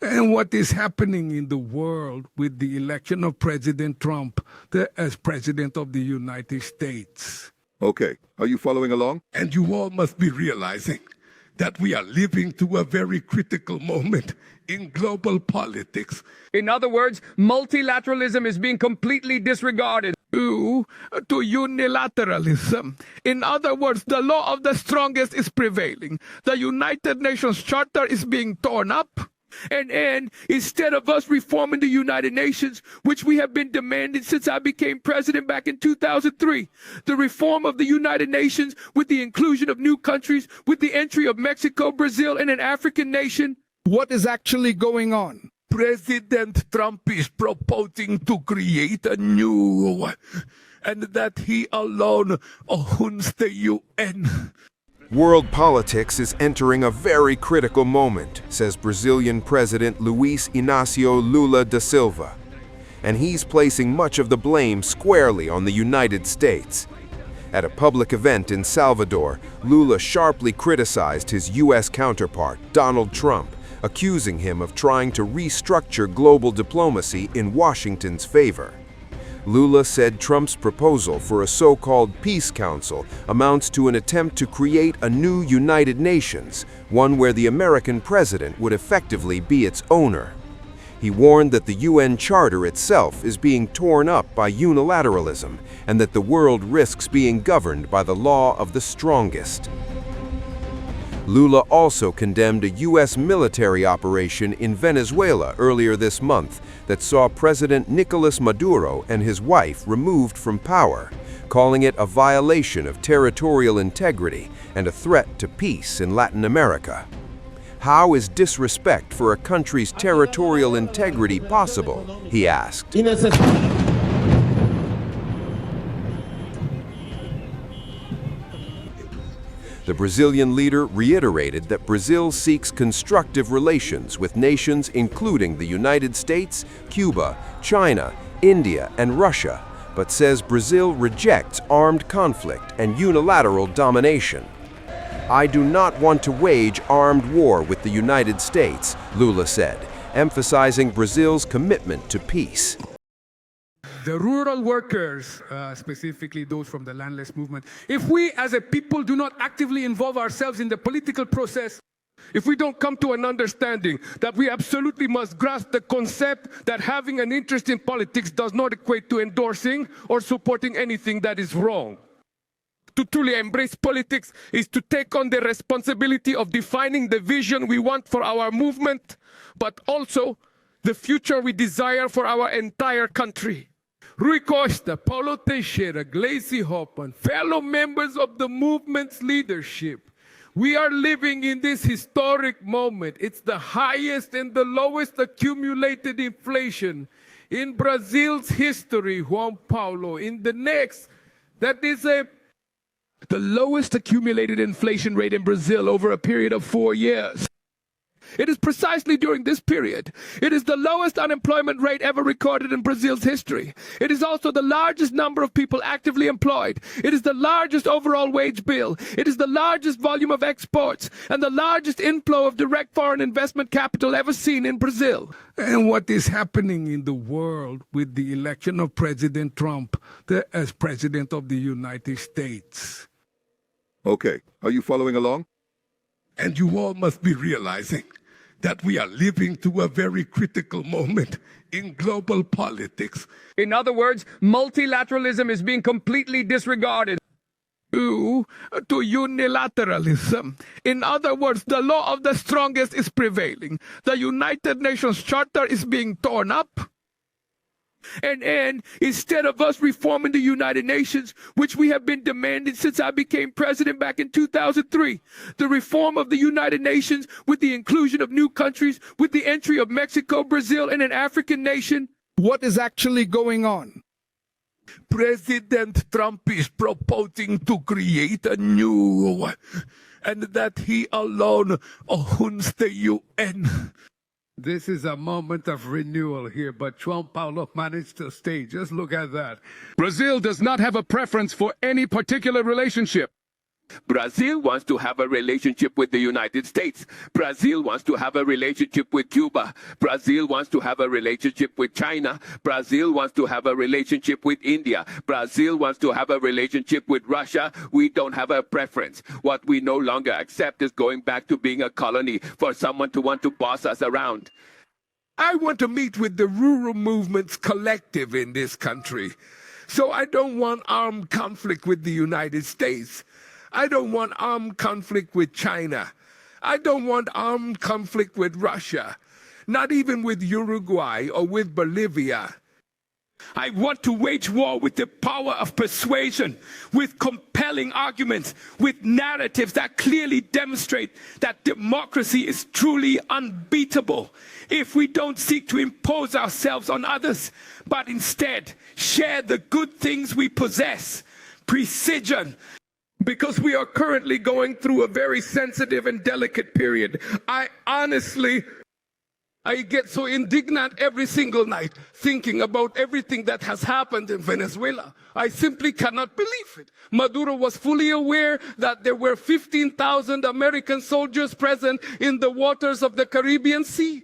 and what is happening in the world with the election of President Trump as President of the United States. Okay, are you following along? And you all must be realizing that we are living through a very critical moment in global politics. In other words, multilateralism is being completely disregarded. To unilateralism. In other words, the law of the strongest is prevailing. The United Nations Charter is being torn up. And instead of us reforming the United Nations, which we have been demanding since I became president back in 2003, the reform of the United Nations with the inclusion of new countries, with the entry of Mexico, Brazil, and an African nation, what is actually going on? President Trump is proposing to create a new, and that he alone owns the UN. World politics is entering a very critical moment, says Brazilian President Luiz Inácio Lula da Silva. And he's placing much of the blame squarely on the United States. At a public event in Salvador, Lula sharply criticized his U.S. counterpart, Donald Trump, accusing him of trying to restructure global diplomacy in Washington's favor. Lula said Trump's proposal for a so-called peace council amounts to an attempt to create a new United Nations, one where the American president would effectively be its owner. He warned that the UN Charter itself is being torn up by unilateralism and that the world risks being governed by the law of the strongest. Lula also condemned a U.S. military operation in Venezuela earlier this month that saw President Nicolas Maduro and his wife removed from power, calling it a violation of territorial integrity and a threat to peace in Latin America. How is disrespect for a country's territorial integrity possible? He asked. The Brazilian leader reiterated that Brazil seeks constructive relations with nations including the United States, Cuba, China, India, and Russia, but says Brazil rejects armed conflict and unilateral domination. "I do not want to wage armed war with the United States," Lula said, emphasizing Brazil's commitment to peace. The rural workers, specifically those from the landless movement, if we as a people do not actively involve ourselves in the political process, if we don't come to an understanding that we absolutely must grasp the concept that having an interest in politics does not equate to endorsing or supporting anything that is wrong. To truly embrace politics is to take on the responsibility of defining the vision we want for our movement, but also the future we desire for our entire country. Rui Costa, Paulo Teixeira, Gleice Hoffmann, fellow members of the movement's leadership, we are living in this historic moment. It's the highest and the lowest accumulated inflation in Brazil's history, Juan Paulo. In the next, that is the lowest accumulated inflation rate in Brazil over a period of 4 years. It is precisely during this period. It is the lowest unemployment rate ever recorded in Brazil's history. It is also the largest number of people actively employed. It is the largest overall wage bill. It is the largest volume of exports and the largest inflow of direct foreign investment capital ever seen in Brazil. And what is happening in the world with the election of President Trump as President of the United States. Okay, are you following along? And you all must be realizing that we are living through a very critical moment in global politics. In other words, multilateralism is being completely disregarded. To unilateralism. In other words, the law of the strongest is prevailing. The United Nations Charter is being torn up. And instead of us reforming the United Nations, which we have been demanding since I became president back in 2003, the reform of the United Nations with the inclusion of new countries, with the entry of Mexico, Brazil, and an African nation, what is actually going on? President Trump is proposing to create a new, and that he alone owns the UN. This is a moment of renewal here, but João Paulo managed to stay. Just look at that. Brazil does not have a preference for any particular relationship. Brazil wants to have a relationship with the United States. Brazil wants to have a relationship with Cuba. Brazil wants to have a relationship with China. Brazil wants to have a relationship with India. Brazil wants to have a relationship with Russia. We don't have a preference. What we no longer accept is going back to being a colony for someone to want to boss us around. I want to meet with the rural movements collective in this country. So I don't want armed conflict with the United States. I don't want armed conflict with China. I don't want armed conflict with Russia, not even with Uruguay or with Bolivia. I want to wage war with the power of persuasion, with compelling arguments, with narratives that clearly demonstrate that democracy is truly unbeatable if we don't seek to impose ourselves on others, but instead share the good things we possess. Precision. Because we are currently going through a very sensitive and delicate period. I get so indignant every single night thinking about everything that has happened in Venezuela. I simply cannot believe it. Maduro was fully aware that there were 15,000 American soldiers present in the waters of the Caribbean Sea.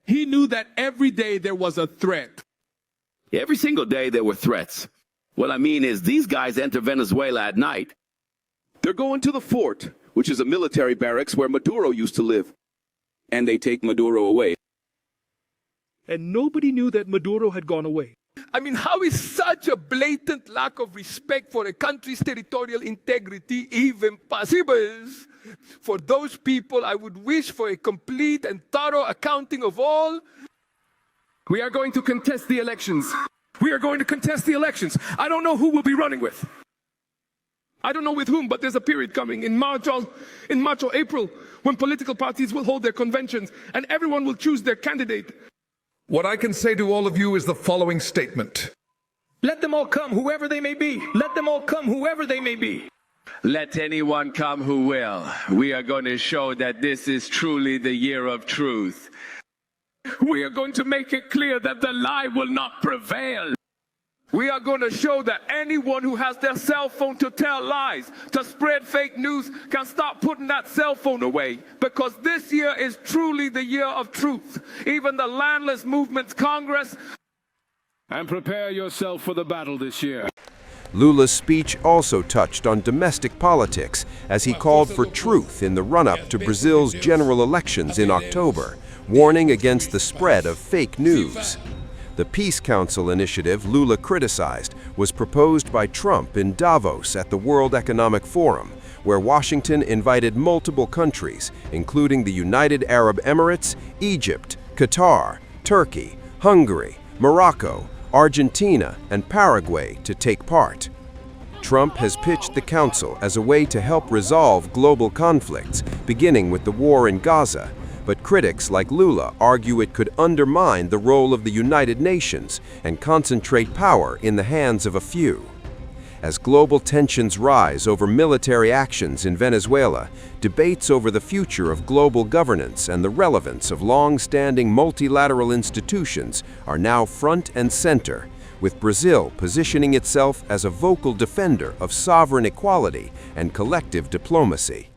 He knew that every day there was a threat. Every single day there were threats. What I mean is these guys enter Venezuela at night. They're going to the fort, which is a military barracks where Maduro used to live. And they take Maduro away. And nobody knew that Maduro had gone away. I mean, how is such a blatant lack of respect for a country's territorial integrity even possible? For those people, I would wish for a complete and thorough accounting of all. We are going to contest the elections. We are going to contest the elections. I don't know who we'll be running with. I don't know with whom, but there's a period coming in March or April when political parties will hold their conventions and everyone will choose their candidate. What I can say to all of you is the following statement. Let them all come, whoever they may be. Let them all come, whoever they may be. Let anyone come who will. We are going to show that this is truly the year of truth. We are going to make it clear that the lie will not prevail. We are going to show that anyone who has their cell phone to tell lies, to spread fake news, can stop putting that cell phone away. Because this year is truly the year of truth. Even the Landless Movement's Congress. And prepare yourself for the battle this year. Lula's speech also touched on domestic politics as he called for truth in the run-up to Brazil's general elections in October, warning against the spread of fake news. The Peace Council initiative Lula criticized was proposed by Trump in Davos at the World Economic Forum, where Washington invited multiple countries, including the United Arab Emirates, Egypt, Qatar, Turkey, Hungary, Morocco, Argentina, and Paraguay to take part. Trump has pitched the council as a way to help resolve global conflicts, beginning with the war in Gaza, but critics like Lula argue it could undermine the role of the United Nations and concentrate power in the hands of a few. As global tensions rise over military actions in Venezuela, debates over the future of global governance and the relevance of long-standing multilateral institutions are now front and center, with Brazil positioning itself as a vocal defender of sovereign equality and collective diplomacy.